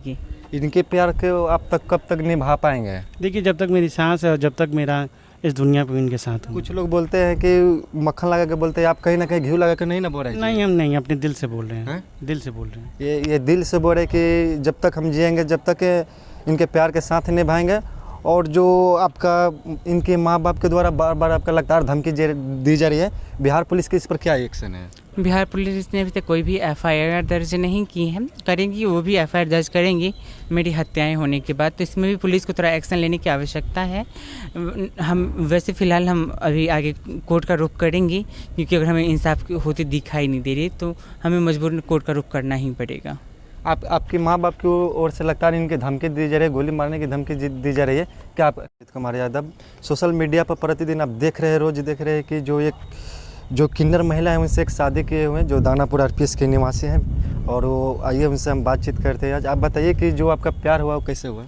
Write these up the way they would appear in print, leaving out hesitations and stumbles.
जाएगी। इनके प्यार को आप तक कब तक निभा पाएंगे? देखिए, जब तक मेरी सांस है और जब तक मेरा इस दुनिया पे इनके साथ हूँ। कुछ लोग बोलते हैं कि मक्खन लगा के बोलते हैं, आप कहीं ना कहीं घी लगा के नहीं ना बोल रहे हैं? नहीं, हम नहीं, अपने दिल से बोल रहे हैं। हैं? दिल से बोल रहे हैं। ये दिल से बोल रहे कि जब तक हम जिएंगे जब तक इनके प्यार के साथ निभाएंगे। और जो आपका इनके माँ बाप के द्वारा बार बार आपका लगातार धमकी दी जा रही है, बिहार पुलिस की इस पर क्या एक्शन है? बिहार पुलिस ने अभी तक कोई भी एफआईआर दर्ज नहीं की है, करेंगी, वो भी एफआईआर दर्ज करेंगी मेरी हत्याएं होने के बाद। तो इसमें भी पुलिस को थोड़ा एक्शन लेने की आवश्यकता है। हम वैसे फ़िलहाल हम अभी आगे कोर्ट का रुख करेंगी, क्योंकि अगर हमें इंसाफ होती दिखाई नहीं दे रही तो हमें मजबूरन कोर्ट का रुख करना ही पड़ेगा। आपके माँ बाप की ओर से लगातार इनकी धमकी दी जा रही है, गोली मारने की धमकी दी जा रही है। क्या आप कुमार यादव सोशल मीडिया पर प्रतिदिन आप देख रहे हैं, रोज़ देख रहे हैं कि जो किन्नर महिला है उनसे एक शादी किए हुए हैं, जो दानापुर आरपीएस के निवासी हैं, और वो आइए उनसे हम बातचीत करते हैं। आज आप बताइए कि जो आपका प्यार हुआ वो कैसे हुआ?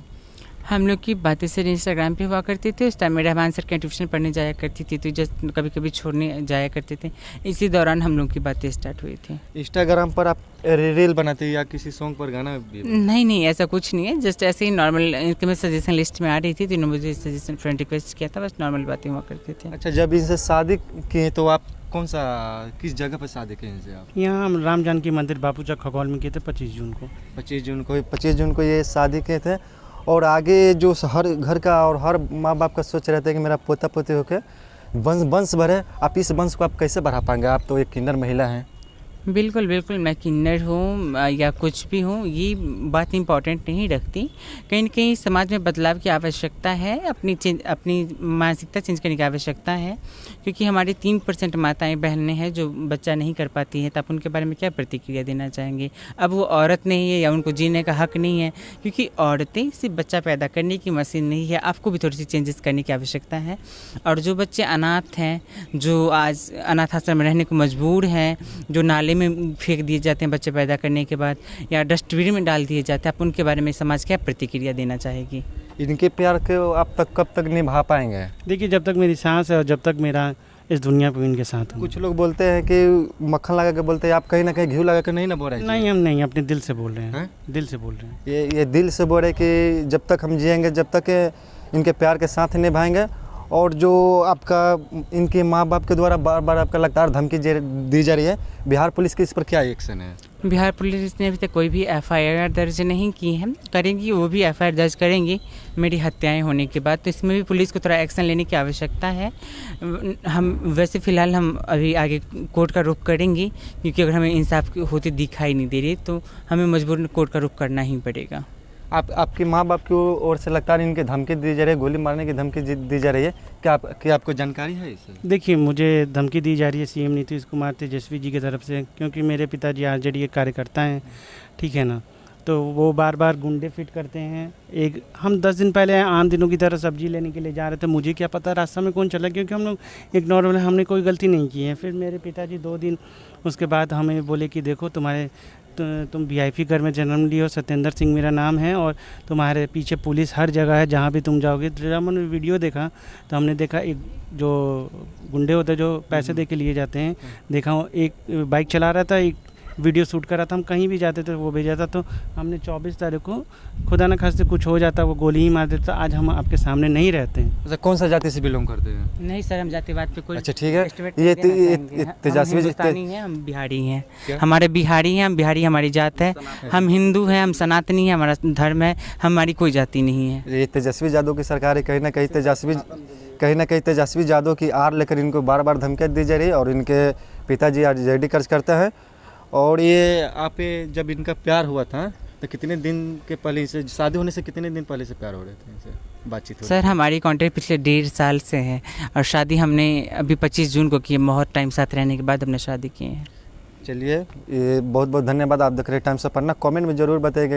हम लोग की बातें सिर्फ इंस्टाग्राम पे हुआ करती थी। उस टाइम मैं रहमान सर के ट्यूशन पढ़ने जाया करती थी, तो जस्ट कभी कभी छोड़ने जाया करते थे। इसी दौरान हम लोग की बातें स्टार्ट हुई थी। इंस्टाग्राम पर आप रील बनाते हैं या किसी सॉन्ग पर गाना भी? नहीं, ऐसा कुछ नहीं है। जस्ट ऐसे ही नॉर्मल इनके मैं सजेशन लिस्ट में आ रही थी, तो इन्होंने मुझे सजेशन फ्रेंड रिक्वेस्ट किया था, बस नॉर्मल बातें हुआ करती थी। अच्छा, जब इनसे शादी की तो आप किस जगह पर शादी किए इनसे आप? यहाँ हम राम जानकी मंदिर बापूचा खगौल में किए थे 25 जून को ये शादी किए थे। और आगे जो हर घर का और हर माँ बाप का सोच रहता है कि मेरा पोता पोती होके वंश बढ़े। आप इस वंश को आप कैसे बढ़ा पाएंगे? आप तो एक किन्नर महिला हैं। बिल्कुल, मैं किन्नर हूँ या कुछ भी हूँ, ये बात इम्पॉर्टेंट नहीं रखती। कहीं न कहीं समाज में बदलाव की आवश्यकता है, अपनी मानसिकता चेंज करने की आवश्यकता है, क्योंकि हमारी 3% माताएं बहनें हैं जो बच्चा नहीं कर पाती हैं। तो आप उनके बारे में क्या प्रतिक्रिया देना चाहेंगे? अब वो औरत नहीं है या उनको जीने का हक नहीं है, क्योंकि औरतें सिर्फ बच्चा पैदा करने की मशीन नहीं है। आपको भी थोड़ी सी चेंजेस करने की आवश्यकता है। और जो बच्चे अनाथ हैं, जो आज अनाथ आश्रम में रहने को मजबूर हैं, जो नाले में फेंक दिए जाते हैं बच्चे पैदा करने के बाद, या डस्टबिन में डाल दिए जाते हैं, आप उनके बारे में समाज क्या प्रतिक्रिया देना चाहेगी? इनके प्यार को आप तक कब तक निभा पाएंगे? देखिए, जब तक मेरी सांस है और जब तक मेरा इस दुनिया पे इनके साथ हूँ। कुछ लोग बोलते हैं कि मक्खन लगा के बोलते हैं, आप कहीं ना कहीं घी लगा के नहीं ना बोल रहे हैं? नहीं, हम नहीं, अपने दिल से बोल रहे हैं। हैं? दिल से बोल रहे हैं। ये दिल से बोल रहे कि जब तक हम जिएंगे जब तक इनके प्यार के साथ निभाएंगे। और जो आपका इनके माँ बाप के द्वारा बार बार आपका लगातार धमकी दी जा रही है, बिहार पुलिस की इस पर क्या एक्शन है? बिहार पुलिस ने अभी तक कोई भी एफआईआर दर्ज नहीं की है, करेंगी, वो भी एफआईआर दर्ज करेंगी मेरी हत्याएं होने के बाद। तो इसमें भी पुलिस को थोड़ा एक्शन लेने की आवश्यकता है। हम वैसे फ़िलहाल हम अभी आगे कोर्ट का रुख करेंगी, क्योंकि अगर हमें इंसाफ होती दिखाई नहीं दे रही तो हमें मजबूरन कोर्ट का रुख करना ही पड़ेगा। आपके माँ बाप की ओर से लगातार इनकी धमकी दी जा रही है, गोली मारने की धमकी दी जा रही है। क्या आपको जानकारी है इससे? देखिए, मुझे धमकी दी जा रही है सीएम नीतीश कुमार तेजस्वी जी की तरफ से, क्योंकि मेरे पिताजी आरजेडी के कार्यकर्ता हैं, ठीक है ना। तो वो बार बार गुंडे फिट करते हैं। हम 10 दिन पहले आम दिनों की तरह सब्जी लेने के लिए जा रहे थे, मुझे क्या पता रास्ता में कौन चला, क्योंकि हम लोग एक नॉर्मल, हमने कोई गलती नहीं की है। फिर मेरे पिताजी 2 दिन उसके बाद हमें बोले कि देखो तुम वीआईपी घर में जन्म लिए हो, सत्येंद्र सिंह मेरा नाम है, और तुम्हारे पीछे पुलिस हर जगह है, जहाँ भी तुम जाओगे। तो जब हमने वीडियो देखा तो हमने देखा एक जो गुंडे होते जो पैसे दे के लिए जाते हैं, देखा वो एक बाइक चला रहा था, एक वीडियो शूट कर रहा था। हम कहीं भी जाते थे वो भेजा था। तो हमने 24 तारीख को खुदा न खास्ते कुछ हो जाता वो गोली ही मार देता। आज हम आपके सामने नहीं रहते हैं। अच्छा, कौन सा जाति से बिलोंग करते हैं? नहीं सर, हम जातिवाद पे कोई, अच्छा ठीक है। ये तेजस्वी हिंदुस्तानी हैं, हम बिहारी हैं, हमारे बिहारी हैं, हम बिहारी हमारी जात है। हम हिंदू हैं, हम सनातनी हैं, हमारा धर्म है, हमारी कोई जाति नहीं है। ये तेजस्वी यादव की सरकार है, कहीं ना कहीं तेजस्वी यादव की आड़ लेकर इनको बार बार धमकियाँ दी जा रही है। और इनके पिताजी आरजेडी कर्ज करते हैं। और ये आप जब इनका प्यार हुआ था तो कितने दिन के पहले से, शादी होने से कितने दिन पहले से प्यार हो रहे थे इनसे बातचीत? सर, हमारी कॉन्टैक्ट पिछले 1.5 साल से है, और शादी हमने अभी 25 जून को की है। बहुत टाइम साथ रहने के बाद हमने शादी की है। चलिए, ये बहुत बहुत धन्यवाद। आप देख रहे टाइम्स ऑफ पटना। कमेंट में ज़रूर बताइएगा